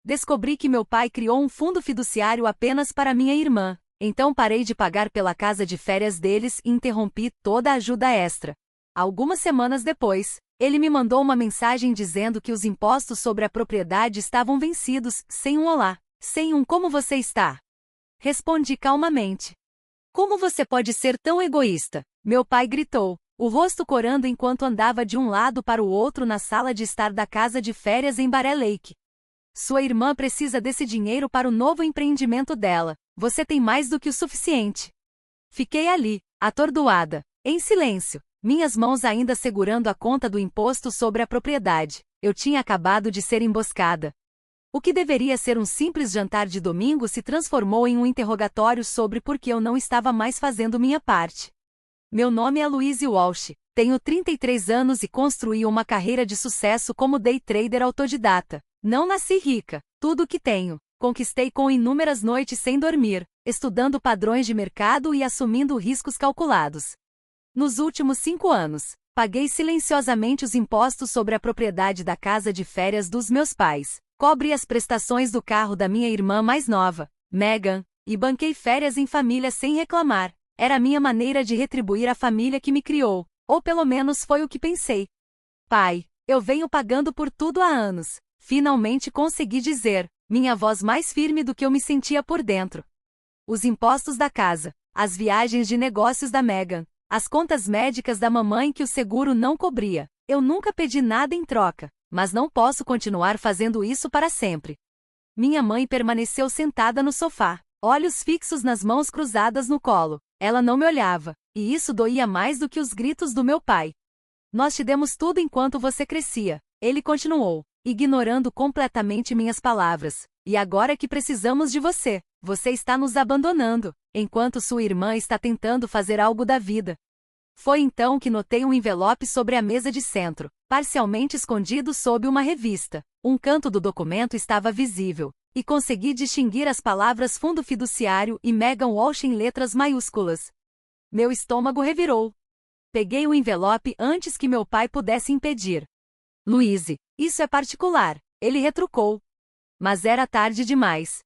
Descobri que meu pai criou um fundo fiduciário apenas para minha irmã. Então parei de pagar pela casa de férias deles e interrompi toda a ajuda extra. Algumas semanas depois, ele me mandou uma mensagem dizendo que os impostos sobre a propriedade estavam vencidos, sem um olá, sem um como você está. Respondi calmamente. Como você pode ser tão egoísta? Meu pai gritou, o rosto corando enquanto andava de um lado para o outro na sala de estar da casa de férias em Baré Lake. Sua irmã precisa desse dinheiro para o novo empreendimento dela. Você tem mais do que o suficiente. Fiquei ali, atordoada, em silêncio, minhas mãos ainda segurando a conta do imposto sobre a propriedade. Eu tinha acabado de ser emboscada. O que deveria ser um simples jantar de domingo se transformou em um interrogatório sobre por que eu não estava mais fazendo minha parte. Meu nome é Louise Walsh, tenho 33 anos e construí uma carreira de sucesso como day trader autodidata. Não nasci rica, tudo o que tenho, conquistei com inúmeras noites sem dormir, estudando padrões de mercado e assumindo riscos calculados. Nos últimos 5 anos, paguei silenciosamente os impostos sobre a propriedade da casa de férias dos meus pais, cobri as prestações do carro da minha irmã mais nova, Megan, e banquei férias em família sem reclamar. Era a minha maneira de retribuir a família que me criou, ou pelo menos foi o que pensei. Pai, eu venho pagando por tudo há anos. Finalmente consegui dizer, minha voz mais firme do que eu me sentia por dentro. Os impostos da casa, as viagens de negócios da Megan, as contas médicas da mamãe que o seguro não cobria. Eu nunca pedi nada em troca, mas não posso continuar fazendo isso para sempre. Minha mãe permaneceu sentada no sofá, olhos fixos nas mãos cruzadas no colo. Ela não me olhava, e isso doía mais do que os gritos do meu pai. Nós te demos tudo enquanto você crescia, ele continuou, ignorando completamente minhas palavras. E agora que precisamos de você, você está nos abandonando, enquanto sua irmã está tentando fazer algo da vida. Foi então que notei um envelope sobre a mesa de centro, parcialmente escondido sob uma revista. Um canto do documento estava visível, e consegui distinguir as palavras fundo fiduciário e Megan Walsh em letras maiúsculas. Meu estômago revirou. Peguei o envelope antes que meu pai pudesse impedir. Louise, isso é particular, ele retrucou. Mas era tarde demais.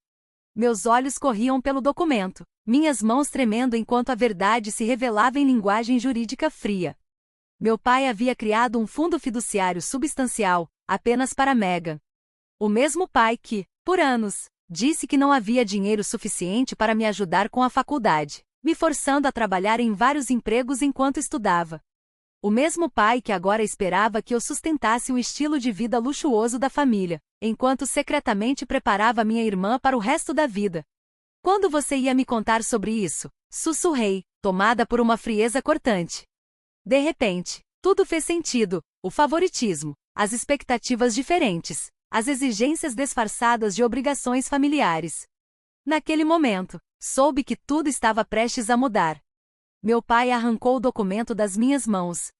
Meus olhos corriam pelo documento, minhas mãos tremendo enquanto a verdade se revelava em linguagem jurídica fria. Meu pai havia criado um fundo fiduciário substancial, apenas para Megan. O mesmo pai que, por anos, disse que não havia dinheiro suficiente para me ajudar com a faculdade, me forçando a trabalhar em vários empregos enquanto estudava. O mesmo pai que agora esperava que eu sustentasse o estilo de vida luxuoso da família, enquanto secretamente preparava minha irmã para o resto da vida. Quando você ia me contar sobre isso? Sussurrei, tomada por uma frieza cortante. De repente, tudo fez sentido, o favoritismo, as expectativas diferentes, as exigências disfarçadas de obrigações familiares. Naquele momento, soube que tudo estava prestes a mudar. Meu pai arrancou o documento das minhas mãos.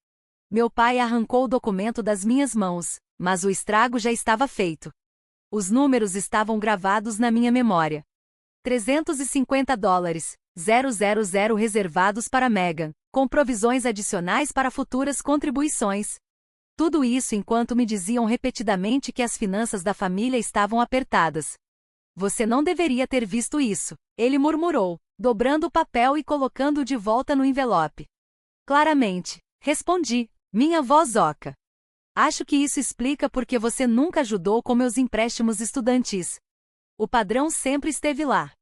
Mas o estrago já estava feito. Os números estavam gravados na minha memória. $350, 000 reservados para Megan, com provisões adicionais para futuras contribuições. Tudo isso enquanto me diziam repetidamente que as finanças da família estavam apertadas. Você não deveria ter visto isso, ele murmurou, dobrando o papel e colocando-o de volta no envelope. Claramente, respondi, minha voz oca. Acho que isso explica porque você nunca ajudou com meus empréstimos estudantis. O padrão sempre esteve lá.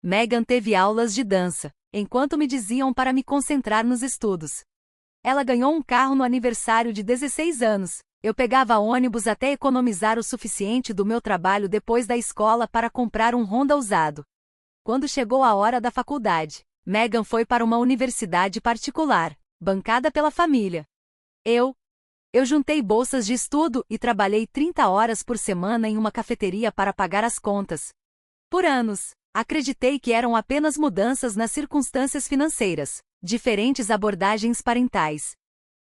Megan teve aulas de dança, enquanto me diziam para me concentrar nos estudos. Ela ganhou um carro no aniversário de 16 anos. Eu pegava ônibus até economizar o suficiente do meu trabalho depois da escola para comprar um Honda usado. Quando chegou a hora da faculdade, Megan foi para uma universidade particular, bancada pela família. Eu juntei bolsas de estudo e trabalhei 30 horas por semana em uma cafeteria para pagar as contas. Por anos, acreditei que eram apenas mudanças nas circunstâncias financeiras, diferentes abordagens parentais.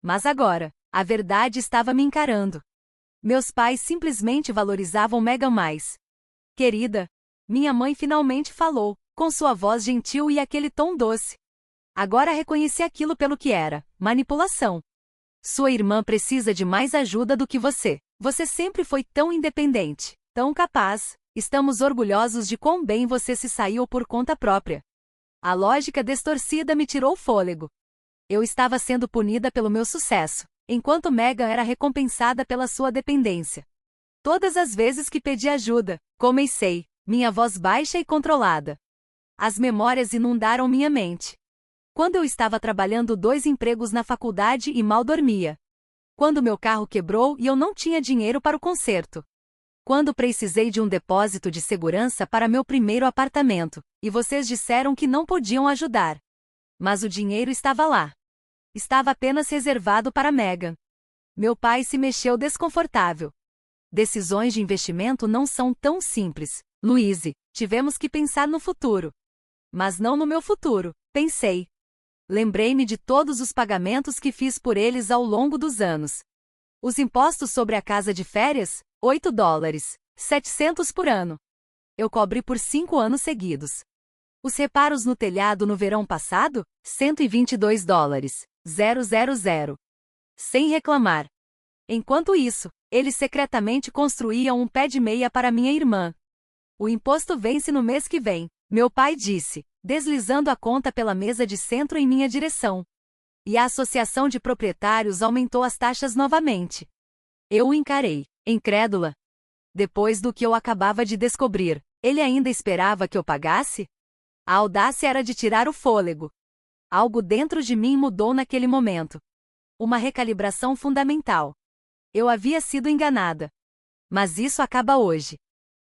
Mas agora, a verdade estava me encarando. Meus pais simplesmente valorizavam Megan mais. Querida, minha mãe finalmente falou, com sua voz gentil e aquele tom doce. Agora reconheci aquilo pelo que era, manipulação. Sua irmã precisa de mais ajuda do que você. Você sempre foi tão independente, tão capaz, Estamos orgulhosos de quão bem você se saiu por conta própria. A lógica distorcida me tirou o fôlego. Eu estava sendo punida pelo meu sucesso, enquanto Megan era recompensada pela sua dependência. Todas as vezes que pedi ajuda, comecei, minha voz baixa e controlada. As memórias inundaram minha mente. Quando eu estava trabalhando 2 empregos na faculdade e mal dormia. Quando meu carro quebrou e eu não tinha dinheiro para o conserto. Quando precisei de um depósito de segurança para meu primeiro apartamento, e vocês disseram que não podiam ajudar. Mas o dinheiro estava lá. Estava apenas reservado para Megan. Meu pai se mexeu desconfortável. Decisões de investimento não são tão simples, Louise. Tivemos que pensar no futuro. Mas não no meu futuro, pensei. Lembrei-me de todos os pagamentos que fiz por eles ao longo dos anos. Os impostos sobre a casa de férias, $8, 700 por ano. Eu cobri por 5 anos seguidos. Os reparos no telhado no verão passado, $122, 000. Sem reclamar. Enquanto isso, eles secretamente construíam um pé de meia para minha irmã. O imposto vence no mês que vem, meu pai disse, deslizando a conta pela mesa de centro em minha direção. E a associação de proprietários aumentou as taxas novamente. Eu o encarei, incrédula. Depois do que eu acabava de descobrir, ele ainda esperava que eu pagasse? A audácia era de tirar o fôlego. Algo dentro de mim mudou naquele momento. Uma recalibração fundamental. Eu havia sido enganada. Mas isso acaba hoje.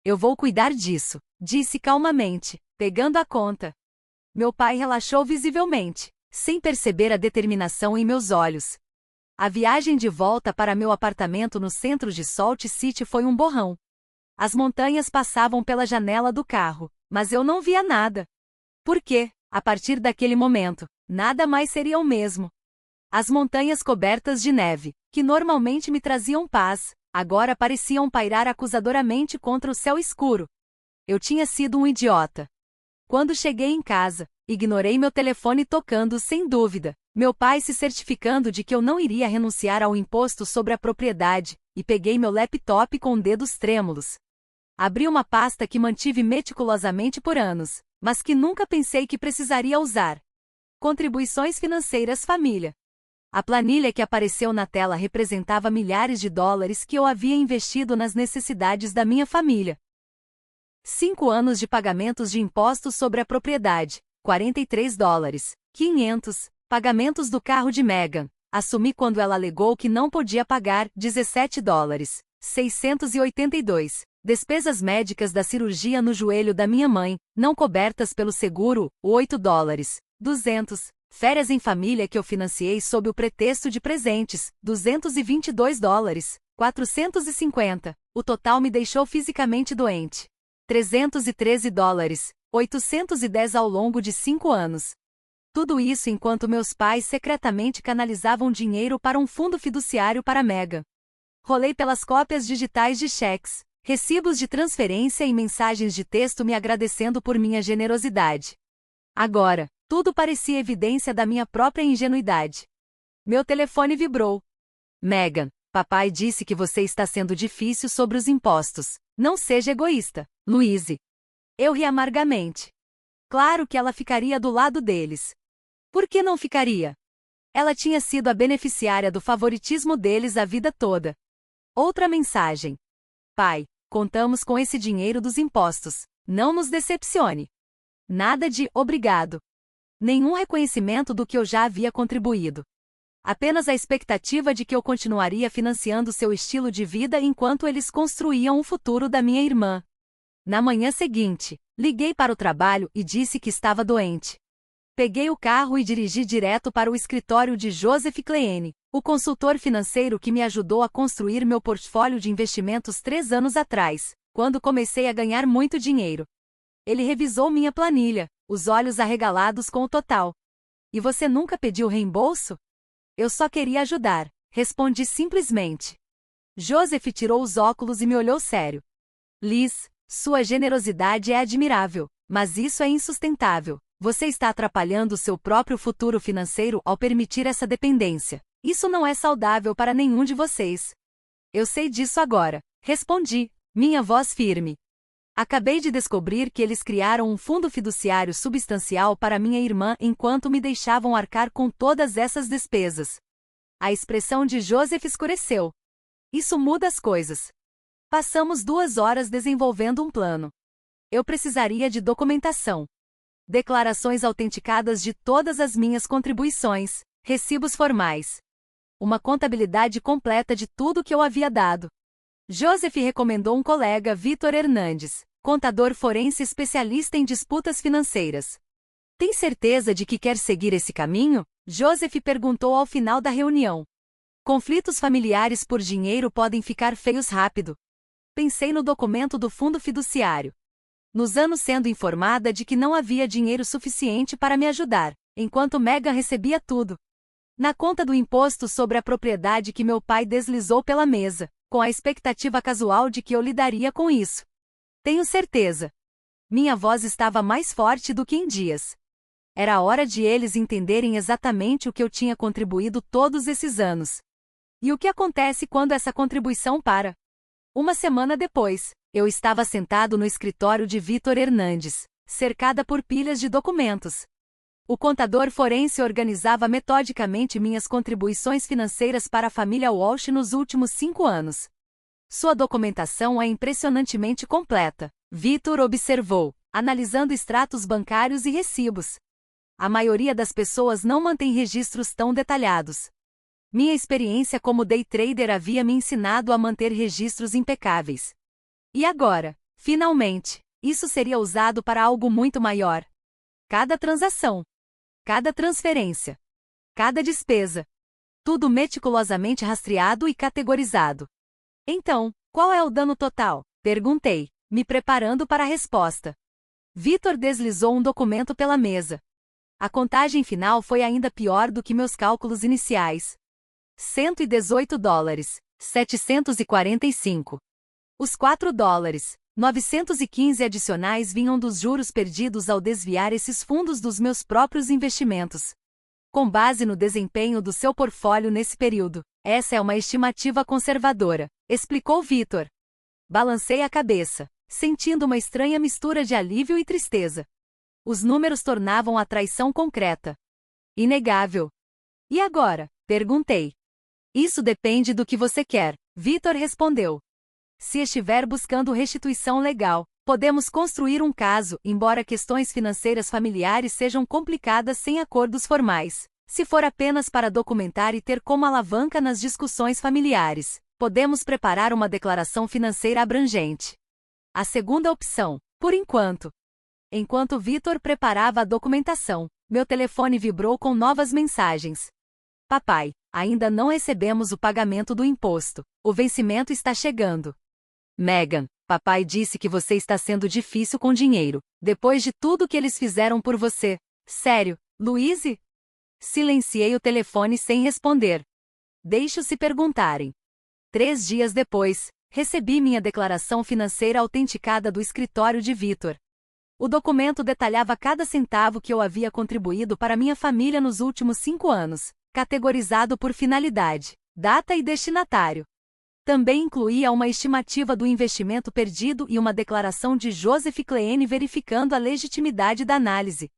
Eu vou cuidar disso, disse calmamente, pegando a conta. Meu pai relaxou visivelmente, sem perceber a determinação em meus olhos. A viagem de volta para meu apartamento no centro de Salt City foi um borrão. As montanhas passavam pela janela do carro, mas eu não via nada. Por quê? A partir daquele momento, nada mais seria o mesmo. As montanhas cobertas de neve, que normalmente me traziam paz, agora pareciam pairar acusadoramente contra o céu escuro. Eu tinha sido um idiota. Quando cheguei em casa, ignorei meu telefone tocando sem dúvida, meu pai se certificando de que eu não iria renunciar ao imposto sobre a propriedade, e peguei meu laptop com dedos trêmulos. Abri uma pasta que mantive meticulosamente por anos, mas que nunca pensei que precisaria usar. Contribuições financeiras família. A planilha que apareceu na tela representava milhares de dólares que eu havia investido nas necessidades da minha família. 5 anos de pagamentos de impostos sobre a propriedade, $43, 500, pagamentos do carro de Megan, assumi quando ela alegou que não podia pagar, $17, 682, despesas médicas da cirurgia no joelho da minha mãe, não cobertas pelo seguro, $8, 200, férias em família que eu financiei sob o pretexto de presentes, $222, 450, o total me deixou fisicamente doente. $313, 810 ao longo de 5 anos. Tudo isso enquanto meus pais secretamente canalizavam dinheiro para um fundo fiduciário para Megan. Rolei pelas cópias digitais de cheques, recibos de transferência e mensagens de texto me agradecendo por minha generosidade. Agora, tudo parecia evidência da minha própria ingenuidade. Meu telefone vibrou. Megan, papai disse que você está sendo difícil sobre os impostos. Não seja egoísta, Louise. Eu ri amargamente. Claro que ela ficaria do lado deles. Por que não ficaria? Ela tinha sido a beneficiária do favoritismo deles a vida toda. Outra mensagem. Pai, contamos com esse dinheiro dos impostos. Não nos decepcione. Nada de obrigado. Nenhum reconhecimento do que eu já havia contribuído. Apenas a expectativa de que eu continuaria financiando seu estilo de vida enquanto eles construíam o futuro da minha irmã. Na manhã seguinte, liguei para o trabalho e disse que estava doente. Peguei o carro e dirigi direto para o escritório de Joseph Kleene, o consultor financeiro que me ajudou a construir meu portfólio de investimentos 3 anos atrás, quando comecei a ganhar muito dinheiro. Ele revisou minha planilha, os olhos arregalados com o total. E você nunca pediu reembolso? Eu só queria ajudar, respondi simplesmente. Joseph tirou os óculos e me olhou sério. Liz, sua generosidade é admirável, mas isso é insustentável. Você está atrapalhando seu próprio futuro financeiro ao permitir essa dependência. Isso não é saudável para nenhum de vocês. Eu sei disso agora, respondi, minha voz firme. Acabei de descobrir que eles criaram um fundo fiduciário substancial para minha irmã enquanto me deixavam arcar com todas essas despesas. A expressão de Joseph escureceu. Isso muda as coisas. Passamos 2 horas desenvolvendo um plano. Eu precisaria de documentação. Declarações autenticadas de todas as minhas contribuições, recibos formais. Uma contabilidade completa de tudo que eu havia dado. Joseph recomendou um colega, Vitor Hernandes, contador forense especialista em disputas financeiras. Tem certeza de que quer seguir esse caminho? Joseph perguntou ao final da reunião. Conflitos familiares por dinheiro podem ficar feios rápido. Pensei no documento do fundo fiduciário. Nos anos sendo informada de que não havia dinheiro suficiente para me ajudar, enquanto Megan recebia tudo. Na conta do imposto sobre a propriedade que meu pai deslizou pela mesa, com a expectativa casual de que eu lidaria com isso. Tenho certeza. Minha voz estava mais forte do que em dias. Era a hora de eles entenderem exatamente o que eu tinha contribuído todos esses anos. E o que acontece quando essa contribuição para? Uma semana depois, eu estava sentado no escritório de Vitor Hernandes, cercada por pilhas de documentos. O contador forense organizava metodicamente minhas contribuições financeiras para a família Walsh nos últimos 5 anos. Sua documentação é impressionantemente completa, Vitor observou, analisando extratos bancários e recibos. A maioria das pessoas não mantém registros tão detalhados. Minha experiência como day trader havia me ensinado a manter registros impecáveis. E agora, finalmente, isso seria usado para algo muito maior. Cada transação, cada transferência, cada despesa. Tudo meticulosamente rastreado e categorizado. Então, qual é o dano total? Perguntei, me preparando para a resposta. Vitor deslizou um documento pela mesa. A contagem final foi ainda pior do que meus cálculos iniciais. $118, 745. Os $4, 915 adicionais vinham dos juros perdidos ao desviar esses fundos dos meus próprios investimentos. Com base no desempenho do seu portfólio nesse período, essa é uma estimativa conservadora, explicou Vitor. Balancei a cabeça, sentindo uma estranha mistura de alívio e tristeza. Os números tornavam a traição concreta. Inegável. E agora? Perguntei. Isso depende do que você quer, Vitor respondeu. Se estiver buscando restituição legal, podemos construir um caso, embora questões financeiras familiares sejam complicadas sem acordos formais. Se for apenas para documentar e ter como alavanca nas discussões familiares, podemos preparar uma declaração financeira abrangente. A segunda opção, por enquanto. Enquanto Vitor preparava a documentação, meu telefone vibrou com novas mensagens. Papai, ainda não recebemos o pagamento do imposto. O vencimento está chegando. Megan, papai disse que você está sendo difícil com dinheiro, depois de tudo que eles fizeram por você. Sério, Louise? Silenciei o telefone sem responder. Deixe-o se perguntarem. 3 dias depois, recebi minha declaração financeira autenticada do escritório de Vitor. O documento detalhava cada centavo que eu havia contribuído para minha família nos últimos 5 anos, categorizado por finalidade, data e destinatário. Também incluía uma estimativa do investimento perdido e uma declaração de Joseph Kleene verificando a legitimidade da análise.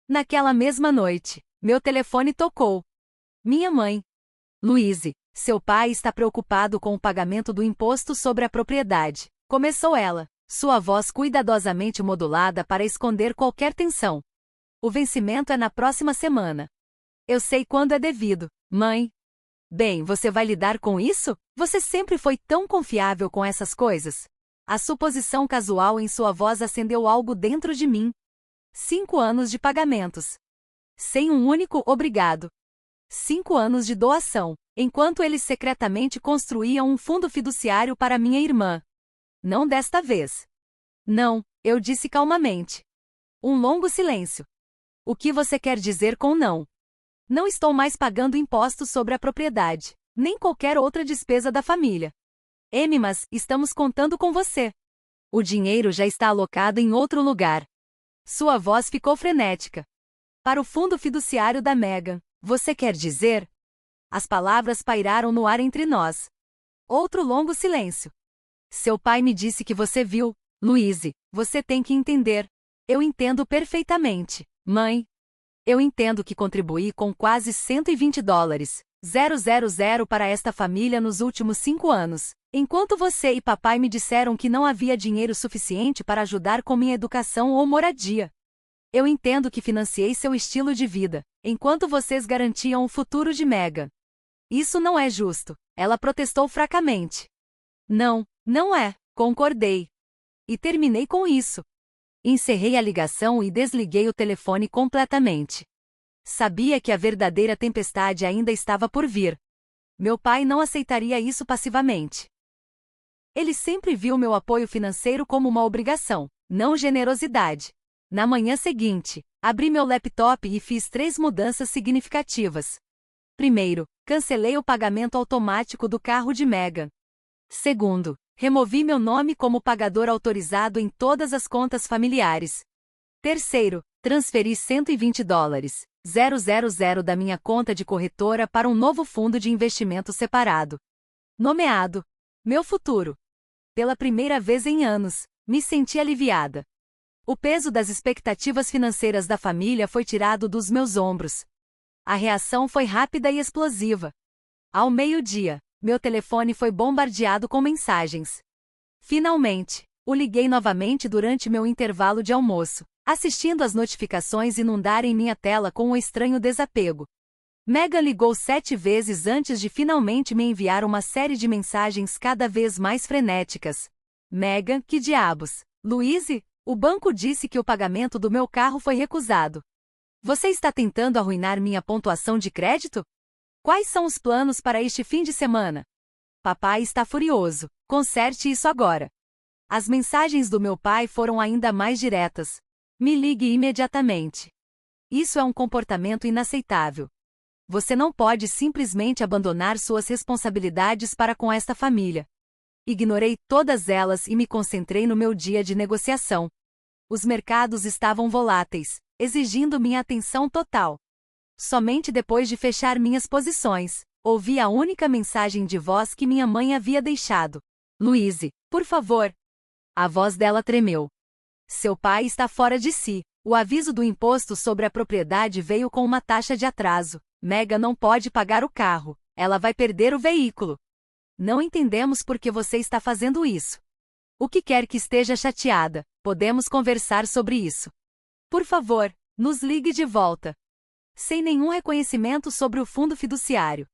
Naquela mesma noite, meu telefone tocou. Minha mãe. Louise, seu pai está preocupado com o pagamento do imposto sobre a propriedade, começou ela, sua voz cuidadosamente modulada para esconder qualquer tensão. O vencimento é na próxima semana. Eu sei quando é devido, mãe. Bem, você vai lidar com isso? Você sempre foi tão confiável com essas coisas. A suposição casual em sua voz acendeu algo dentro de mim. 5 anos de pagamentos. Sem um único obrigado. 5 anos de doação, enquanto eles secretamente construíam um fundo fiduciário para minha irmã. Não desta vez. Não, eu disse calmamente. Um longo silêncio. O que você quer dizer com não? Não estou mais pagando impostos sobre a propriedade, nem qualquer outra despesa da família. Mas estamos contando com você. O dinheiro já está alocado em outro lugar. Sua voz ficou frenética. Para o fundo fiduciário da Megan, você quer dizer? As palavras pairaram no ar entre nós. Outro longo silêncio. Seu pai me disse que você viu, Louise, você tem que entender. Eu entendo perfeitamente. Mãe, eu entendo que contribuí com quase $120, 000 para esta família nos últimos 5 anos, enquanto você e papai me disseram que não havia dinheiro suficiente para ajudar com minha educação ou moradia. Eu entendo que financiei seu estilo de vida, enquanto vocês garantiam o futuro de Megan. Isso não é justo, ela protestou fracamente. Não, não é, concordei. E terminei com isso. Encerrei a ligação e desliguei o telefone completamente. Sabia que a verdadeira tempestade ainda estava por vir. Meu pai não aceitaria isso passivamente. Ele sempre viu meu apoio financeiro como uma obrigação, não generosidade. Na manhã seguinte, abri meu laptop e fiz 3 mudanças significativas. Primeiro, cancelei o pagamento automático do carro de Megan. Segundo, removi meu nome como pagador autorizado em todas as contas familiares. Terceiro, transferi $120, 000 da minha conta de corretora para um novo fundo de investimento separado. Nomeado Meu Futuro. Pela primeira vez em anos, me senti aliviada. O peso das expectativas financeiras da família foi tirado dos meus ombros. A reação foi rápida e explosiva. Ao meio-dia, meu telefone foi bombardeado com mensagens. Finalmente, o liguei novamente durante meu intervalo de almoço, assistindo às notificações inundarem minha tela com um estranho desapego. Megan ligou 7 vezes antes de finalmente me enviar uma série de mensagens cada vez mais frenéticas. Megan, que diabos? Louise? O banco disse que o pagamento do meu carro foi recusado. Você está tentando arruinar minha pontuação de crédito? Quais são os planos para este fim de semana? Papai está furioso. Conserte isso agora. As mensagens do meu pai foram ainda mais diretas. Me ligue imediatamente. Isso é um comportamento inaceitável. Você não pode simplesmente abandonar suas responsabilidades para com esta família. Ignorei todas elas e me concentrei no meu dia de negociação. Os mercados estavam voláteis, exigindo minha atenção total. Somente depois de fechar minhas posições, ouvi a única mensagem de voz que minha mãe havia deixado. Louise, por favor. A voz dela tremeu. Seu pai está fora de si. O aviso do imposto sobre a propriedade veio com uma taxa de atraso. Megan não pode pagar o carro. Ela vai perder o veículo. Não entendemos por que você está fazendo isso. O que quer que esteja chateada, podemos conversar sobre isso. Por favor, nos ligue de volta. Sem nenhum reconhecimento sobre o fundo fiduciário.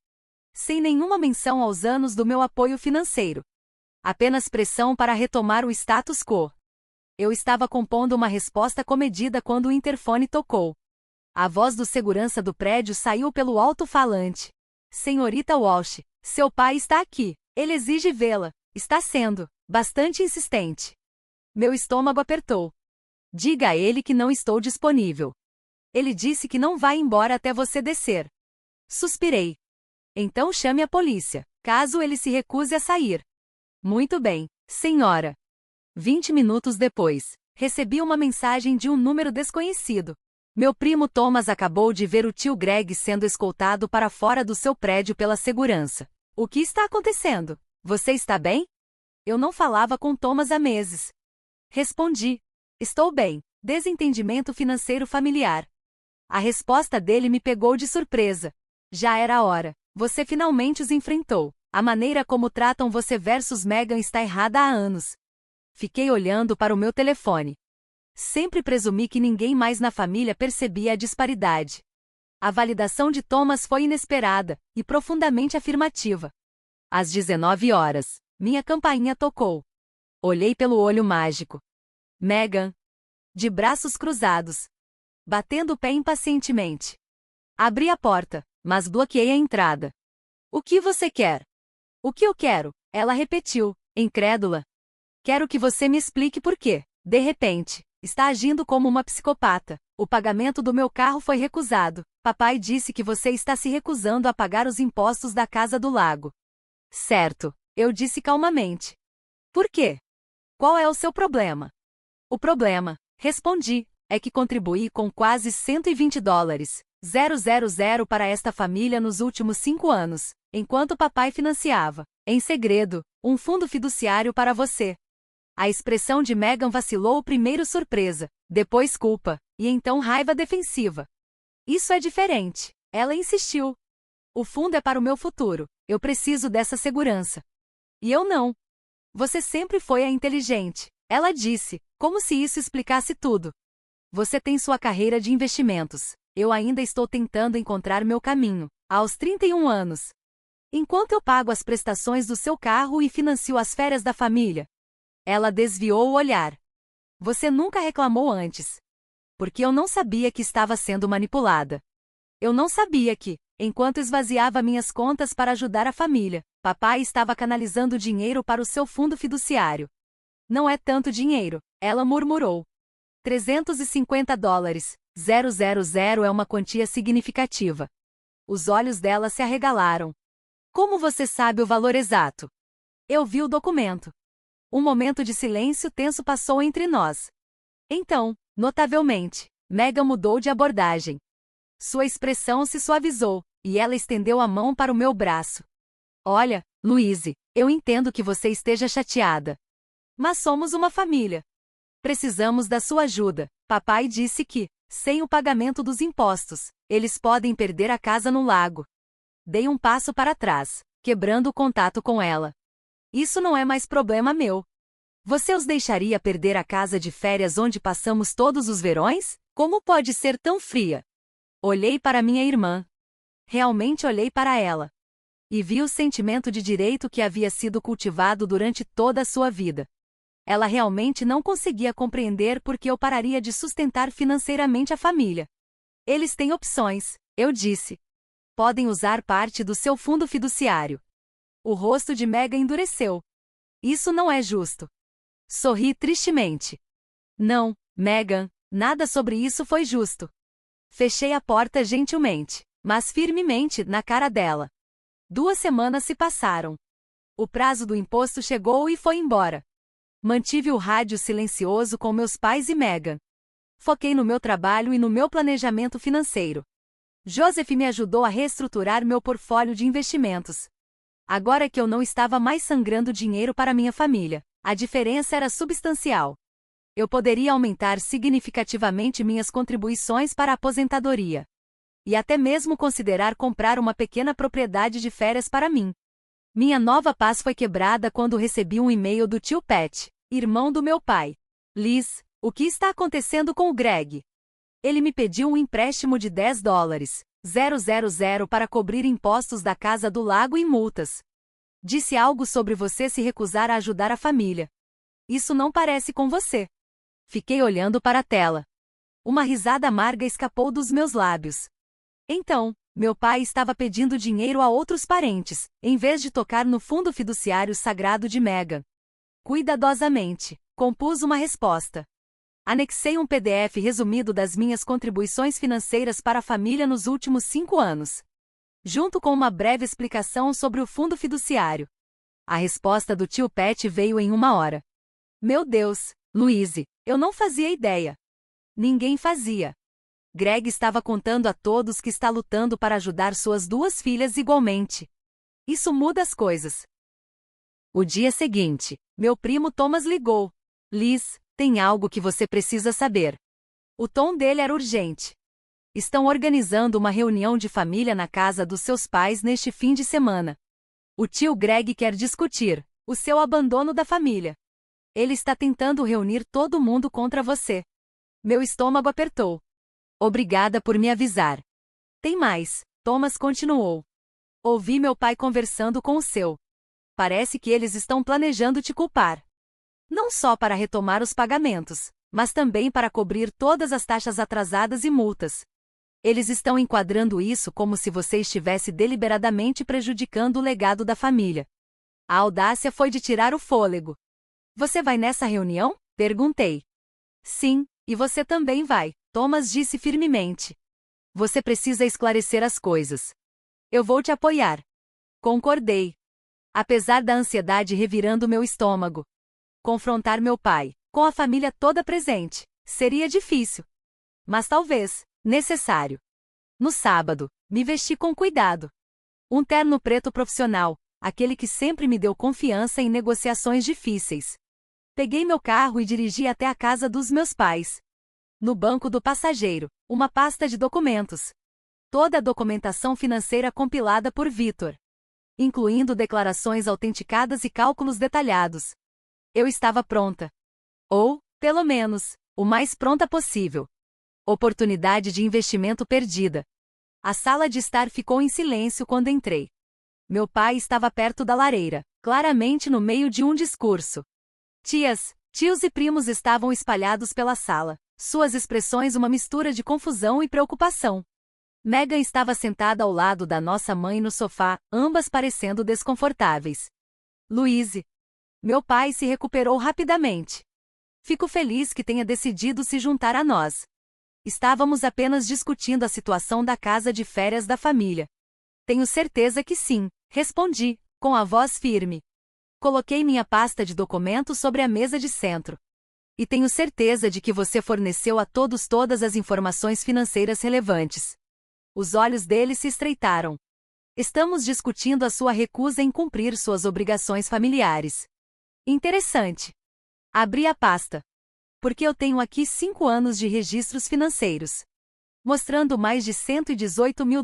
Sem nenhuma menção aos anos do meu apoio financeiro. Apenas pressão para retomar o status quo. Eu estava compondo uma resposta comedida quando o interfone tocou. A voz do segurança do prédio saiu pelo alto-falante. Senhorita Walsh, seu pai está aqui. Ele exige vê-la. Está sendo bastante insistente. Meu estômago apertou. Diga a ele que não estou disponível. Ele disse que não vai embora até você descer. Suspirei. Então chame a polícia, caso ele se recuse a sair. Muito bem, senhora. 20 minutos depois, recebi uma mensagem de um número desconhecido. Meu primo Thomas acabou de ver o tio Greg sendo escoltado para fora do seu prédio pela segurança. O que está acontecendo? Você está bem? Eu não falava com Thomas há meses. Respondi. Estou bem. Desentendimento financeiro familiar. A resposta dele me pegou de surpresa. Já era a hora. Você finalmente os enfrentou. A maneira como tratam você versus Megan está errada há anos. Fiquei olhando para o meu telefone. Sempre presumi que ninguém mais na família percebia a disparidade. A validação de Thomas foi inesperada e profundamente afirmativa. Às 19 horas, minha campainha tocou. Olhei pelo olho mágico. Megan. De braços cruzados. Batendo o pé impacientemente. Abri a porta, mas bloqueei a entrada. O que você quer? O que eu quero? Ela repetiu, incrédula. Quero que você me explique por quê. De repente, está agindo como uma psicopata. O pagamento do meu carro foi recusado. Papai disse que você está se recusando a pagar os impostos da Casa do Lago. Certo, eu disse calmamente. Por quê? Qual é o seu problema? O problema, respondi, é que contribuí com quase $120, 000 para esta família nos últimos 5 anos, enquanto papai financiava, em segredo, um fundo fiduciário para você. A expressão de Megan vacilou, primeiro surpresa, depois culpa, e então raiva defensiva. Isso é diferente. Ela insistiu. O fundo é para o meu futuro. Eu preciso dessa segurança. E eu não. Você sempre foi a inteligente. Ela disse, como se isso explicasse tudo. Você tem sua carreira de investimentos. Eu ainda estou tentando encontrar meu caminho, aos 31 anos. Enquanto eu pago as prestações do seu carro e financio as férias da família. Ela desviou o olhar. Você nunca reclamou antes. Porque eu não sabia que estava sendo manipulada. Eu não sabia que, enquanto esvaziava minhas contas para ajudar a família, papai estava canalizando dinheiro para o seu fundo fiduciário. Não é tanto dinheiro, ela murmurou. $350. 000 é uma quantia significativa. Os olhos dela se arregalaram. Como você sabe o valor exato? Eu vi o documento. Um momento de silêncio tenso passou entre nós. Então, notavelmente, Megan mudou de abordagem. Sua expressão se suavizou, e ela estendeu a mão para o meu braço. Olha, Louise, eu entendo que você esteja chateada. Mas somos uma família. Precisamos da sua ajuda. Papai disse que, sem o pagamento dos impostos, eles podem perder a casa no lago. Dei um passo para trás, quebrando o contato com ela. Isso não é mais problema meu. Você os deixaria perder a casa de férias onde passamos todos os verões? Como pode ser tão fria? Olhei para minha irmã. Realmente olhei para ela. E vi o sentimento de direito que havia sido cultivado durante toda a sua vida. Ela realmente não conseguia compreender por que eu pararia de sustentar financeiramente a família. Eles têm opções, eu disse. Podem usar parte do seu fundo fiduciário. O rosto de Megan endureceu. Isso não é justo. Sorri tristemente. Não, Megan, nada sobre isso foi justo. Fechei a porta gentilmente, mas firmemente, na cara dela. 2 semanas se passaram. O prazo do imposto chegou e foi embora. Mantive o rádio silencioso com meus pais e Megan. Foquei no meu trabalho e no meu planejamento financeiro. Joseph me ajudou a reestruturar meu portfólio de investimentos. Agora que eu não estava mais sangrando dinheiro para minha família, a diferença era substancial. Eu poderia aumentar significativamente minhas contribuições para a aposentadoria. E até mesmo considerar comprar uma pequena propriedade de férias para mim. Minha nova paz foi quebrada quando recebi um e-mail do tio Pat, irmão do meu pai. Liz, o que está acontecendo com o Greg? Ele me pediu um empréstimo de $10, 000 para cobrir impostos da casa do lago e multas. Disse algo sobre você se recusar a ajudar a família. Isso não parece com você. Fiquei olhando para a tela. Uma risada amarga escapou dos meus lábios. Então, meu pai estava pedindo dinheiro a outros parentes, em vez de tocar no fundo fiduciário sagrado de Megan. Cuidadosamente, compus uma resposta. Anexei um PDF resumido das minhas contribuições financeiras para a família nos últimos 5 anos. Junto com uma breve explicação sobre o fundo fiduciário. A resposta do tio Pat veio em 1 hora. Meu Deus, Louise, eu não fazia ideia. Ninguém fazia. Greg estava contando a todos que está lutando para ajudar suas 2 filhas igualmente. Isso muda as coisas. O dia seguinte, meu primo Thomas ligou. Liz, tem algo que você precisa saber. O tom dele era urgente. Estão organizando uma reunião de família na casa dos seus pais neste fim de semana. O tio Greg quer discutir o seu abandono da família. Ele está tentando reunir todo mundo contra você. Meu estômago apertou. Obrigada por me avisar. Tem mais, Thomas continuou. Ouvi meu pai conversando com o seu. Parece que eles estão planejando te culpar. Não só para retomar os pagamentos, mas também para cobrir todas as taxas atrasadas e multas. Eles estão enquadrando isso como se você estivesse deliberadamente prejudicando o legado da família. A audácia foi de tirar o fôlego. Você vai nessa reunião? Perguntei. Sim, e você também vai, Thomas disse firmemente. Você precisa esclarecer as coisas. Eu vou te apoiar. Concordei. Apesar da ansiedade revirando meu estômago. Confrontar meu pai, com a família toda presente, seria difícil. Mas talvez necessário. No sábado, me vesti com cuidado. Um terno preto profissional, aquele que sempre me deu confiança em negociações difíceis. Peguei meu carro e dirigi até a casa dos meus pais. No banco do passageiro, uma pasta de documentos. Toda a documentação financeira compilada por Vitor, incluindo declarações autenticadas e cálculos detalhados. Eu estava pronta. Ou, pelo menos, o mais pronta possível. Oportunidade de investimento perdida. A sala de estar ficou em silêncio quando entrei. Meu pai estava perto da lareira, claramente no meio de um discurso. Tias, tios e primos estavam espalhados pela sala, suas expressões uma mistura de confusão e preocupação. Megan estava sentada ao lado da nossa mãe no sofá, ambas parecendo desconfortáveis. Louise. Meu pai se recuperou rapidamente. Fico feliz que tenha decidido se juntar a nós. Estávamos apenas discutindo a situação da casa de férias da família. Tenho certeza que sim, respondi, com a voz firme. Coloquei minha pasta de documentos sobre a mesa de centro. E tenho certeza de que você forneceu a todos todas as informações financeiras relevantes. Os olhos dele se estreitaram. Estamos discutindo a sua recusa em cumprir suas obrigações familiares. Interessante. Abri a pasta. Porque eu tenho aqui 5 anos de registros financeiros, mostrando mais de $118 mil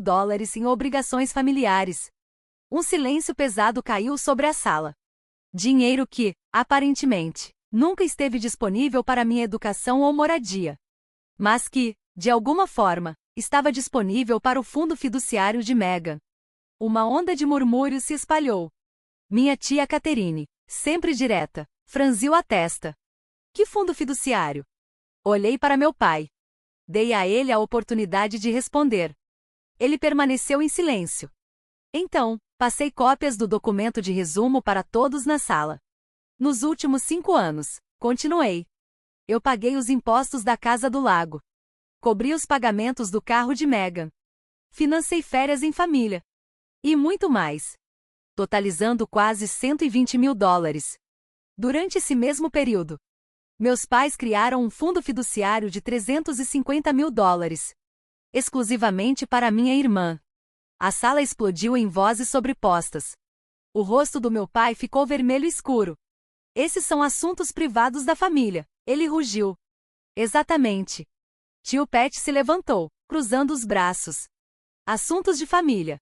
em obrigações familiares. Um silêncio pesado caiu sobre a sala. Dinheiro que, aparentemente, nunca esteve disponível para minha educação ou moradia. Mas que, de alguma forma, estava disponível para o fundo fiduciário de Megan. Uma onda de murmúrios se espalhou. Minha tia Catherine, sempre direta, franziu a testa. Que fundo fiduciário? Olhei para meu pai. Dei a ele a oportunidade de responder. Ele permaneceu em silêncio. Então, passei cópias do documento de resumo para todos na sala. Nos últimos 5 anos, continuei. Eu paguei os impostos da Casa do Lago. Cobri os pagamentos do carro de Megan. Financei férias em família. E muito mais. Totalizando quase $120 mil. Durante esse mesmo período, meus pais criaram um fundo fiduciário de $350 mil, exclusivamente para minha irmã. A sala explodiu em vozes sobrepostas. O rosto do meu pai ficou vermelho escuro. Esses são assuntos privados da família, ele rugiu. Exatamente. Tio Pat se levantou, cruzando os braços. Assuntos de família.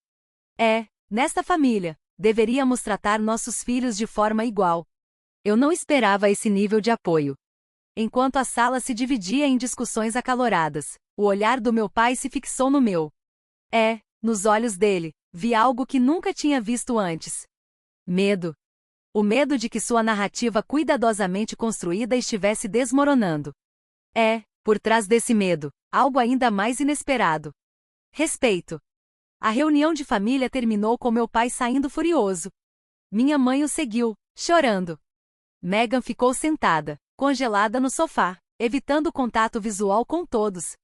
Nesta família, deveríamos tratar nossos filhos de forma igual. Eu não esperava esse nível de apoio. Enquanto a sala se dividia em discussões acaloradas, o olhar do meu pai se fixou no meu. Nos olhos dele, vi algo que nunca tinha visto antes. Medo. O medo de que sua narrativa cuidadosamente construída estivesse desmoronando. Por trás desse medo, algo ainda mais inesperado. Respeito. A reunião de família terminou com meu pai saindo furioso. Minha mãe o seguiu, chorando. Megan ficou sentada, congelada no sofá, evitando contato visual com todos.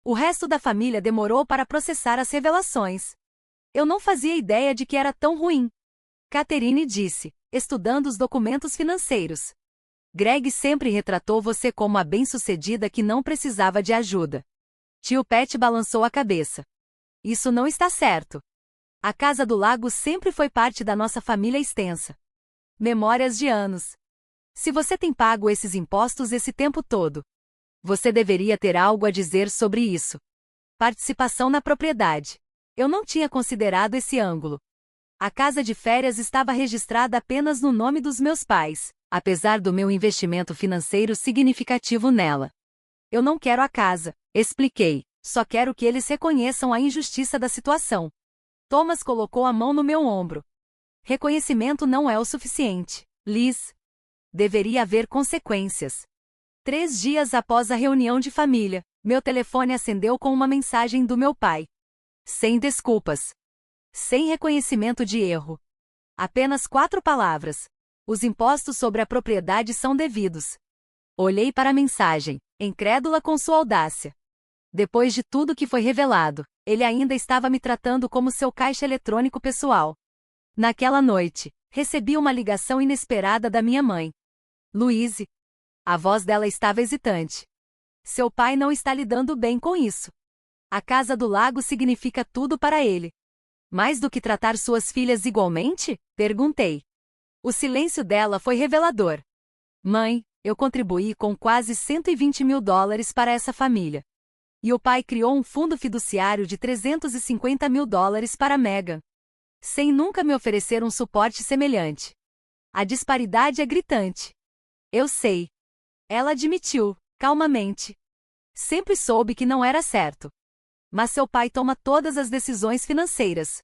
O resto da família demorou para processar as revelações. Eu não fazia ideia de que era tão ruim. Catherine disse, estudando os documentos financeiros. Greg sempre retratou você como a bem-sucedida que não precisava de ajuda. Tio Pat balançou a cabeça. Isso não está certo. A Casa do Lago sempre foi parte da nossa família extensa. Memórias de anos. Se você tem pago esses impostos esse tempo todo, você deveria ter algo a dizer sobre isso. Participação na propriedade. Eu não tinha considerado esse ângulo. A casa de férias estava registrada apenas no nome dos meus pais, apesar do meu investimento financeiro significativo nela. Eu não quero a casa, expliquei, só quero que eles reconheçam a injustiça da situação. Thomas colocou a mão no meu ombro. Reconhecimento não é o suficiente, Liz. Deveria haver consequências. 3 dias após a reunião de família, meu telefone acendeu com uma mensagem do meu pai. Sem desculpas. Sem reconhecimento de erro. Apenas 4 palavras. Os impostos sobre a propriedade são devidos. Olhei para a mensagem, incrédula com sua audácia. Depois de tudo que foi revelado, ele ainda estava me tratando como seu caixa eletrônico pessoal. Naquela noite, recebi uma ligação inesperada da minha mãe. Louise. A voz dela estava hesitante. Seu pai não está lidando bem com isso. A Casa do Lago significa tudo para ele. Mais do que tratar suas filhas igualmente? Perguntei. O silêncio dela foi revelador. Mãe, eu contribuí com quase US$ 120 mil para essa família. E o pai criou um fundo fiduciário de US$ 350 mil para Meghan, sem nunca me oferecer um suporte semelhante. A disparidade é gritante. Eu sei. Ela admitiu, calmamente. Sempre soube que não era certo. Mas seu pai toma todas as decisões financeiras.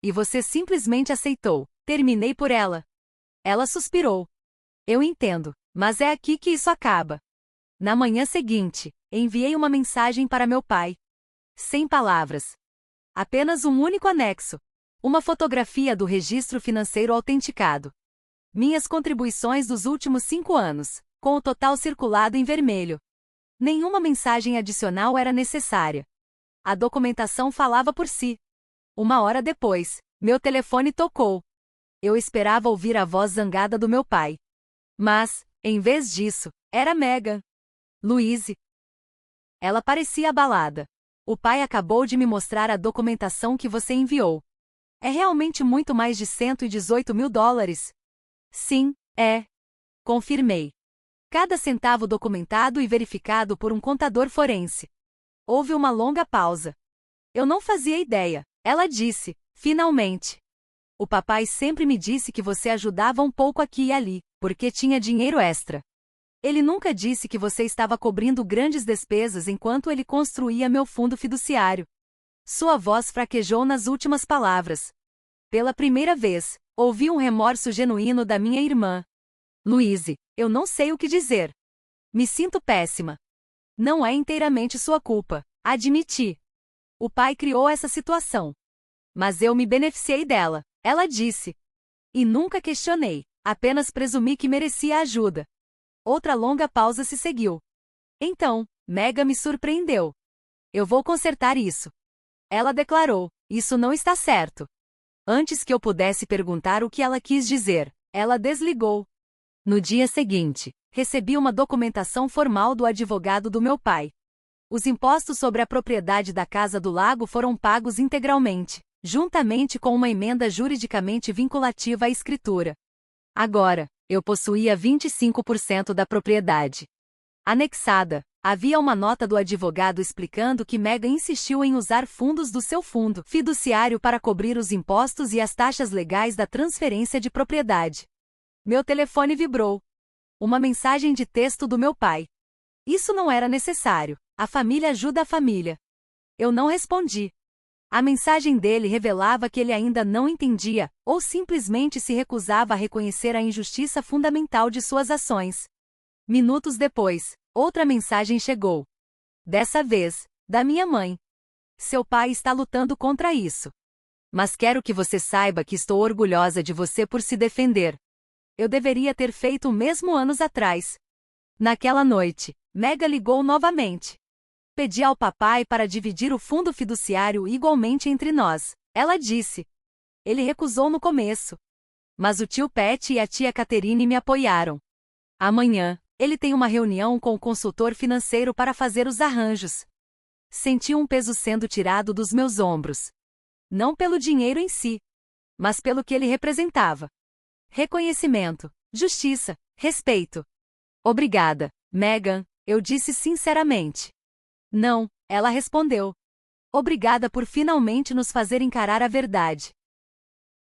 E você simplesmente aceitou. Terminei por ela. Ela suspirou. Eu entendo, mas é aqui que isso acaba. Na manhã seguinte, enviei uma mensagem para meu pai. Sem palavras. Apenas um único anexo. Uma fotografia do registro financeiro autenticado. Minhas contribuições dos últimos 5 anos, com o total circulado em vermelho. Nenhuma mensagem adicional era necessária. A documentação falava por si. 1 hora depois, meu telefone tocou. Eu esperava ouvir a voz zangada do meu pai. Mas, em vez disso, era Meghan. Louise. Ela parecia abalada. O pai acabou de me mostrar a documentação que você enviou. É realmente muito mais de US$ 118 mil? Sim, é. Confirmei. Cada centavo documentado e verificado por um contador forense. Houve uma longa pausa. Eu não fazia ideia, ela disse, finalmente. O papai sempre me disse que você ajudava um pouco aqui e ali, porque tinha dinheiro extra. Ele nunca disse que você estava cobrindo grandes despesas enquanto ele construía meu fundo fiduciário. Sua voz fraquejou nas últimas palavras. Pela primeira vez, ouvi um remorso genuíno da minha irmã. Louise, eu não sei o que dizer. Me sinto péssima. Não é inteiramente sua culpa, admiti. O pai criou essa situação. Mas eu me beneficiei dela, ela disse. E nunca questionei, apenas presumi que merecia ajuda. Outra longa pausa se seguiu. Então, Meghan me surpreendeu. Eu vou consertar isso. Ela declarou, isso não está certo. Antes que eu pudesse perguntar o que ela quis dizer, ela desligou. No dia seguinte, recebi uma documentação formal do advogado do meu pai. Os impostos sobre a propriedade da Casa do Lago foram pagos integralmente, juntamente com uma emenda juridicamente vinculativa à escritura. Agora, eu possuía 25% da propriedade. Anexada, havia uma nota do advogado explicando que Meghan insistiu em usar fundos do seu fundo fiduciário para cobrir os impostos e as taxas legais da transferência de propriedade. Meu telefone vibrou. Uma mensagem de texto do meu pai. Isso não era necessário. A família ajuda a família. Eu não respondi. A mensagem dele revelava que ele ainda não entendia, ou simplesmente se recusava a reconhecer a injustiça fundamental de suas ações. Minutos depois, outra mensagem chegou. Dessa vez, da minha mãe. Seu pai está lutando contra isso. Mas quero que você saiba que estou orgulhosa de você por se defender. Eu deveria ter feito o mesmo anos atrás. Naquela noite, Meghan ligou novamente. Pedi ao papai para dividir o fundo fiduciário igualmente entre nós, ela disse. Ele recusou no começo. Mas o tio Pat e a tia Catherine me apoiaram. Amanhã, ele tem uma reunião com o consultor financeiro para fazer os arranjos. Senti um peso sendo tirado dos meus ombros. Não pelo dinheiro em si, mas pelo que ele representava. Reconhecimento, justiça, respeito. Obrigada, Meghan, eu disse sinceramente. Não, ela respondeu. Obrigada por finalmente nos fazer encarar a verdade.